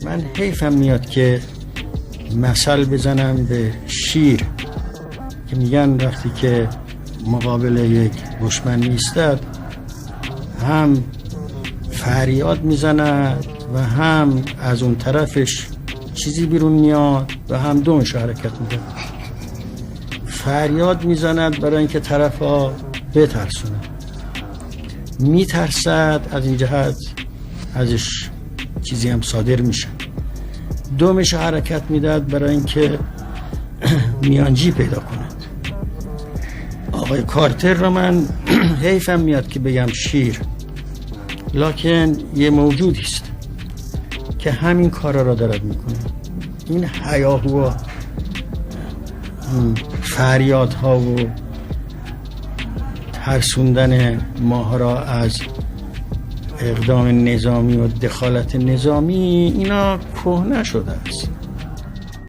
من حیفم میاد که مثل بزنم به شیر که میگن وقتی که مقابل یک دشمن میستد هم فریاد میزند و هم از اون طرفش چیزی بیرون میاد و هم دومش حرکت میده. فریاد میزند برای اینکه طرفا بترسونه، میترسد، از این جهت ازش چیزی هم صادر میشه. دومش حرکت میداد برای اینکه میانجی پیدا کند. آقای کارتر رو من حیفم میاد که بگم شیر، لکن یه موجودی است که همین کارا را دارد میکنه. این هیاهو، فریادها و ترسوندن ماها را از اقدام نظامی و دخالت نظامی، اینا کهنه شده است.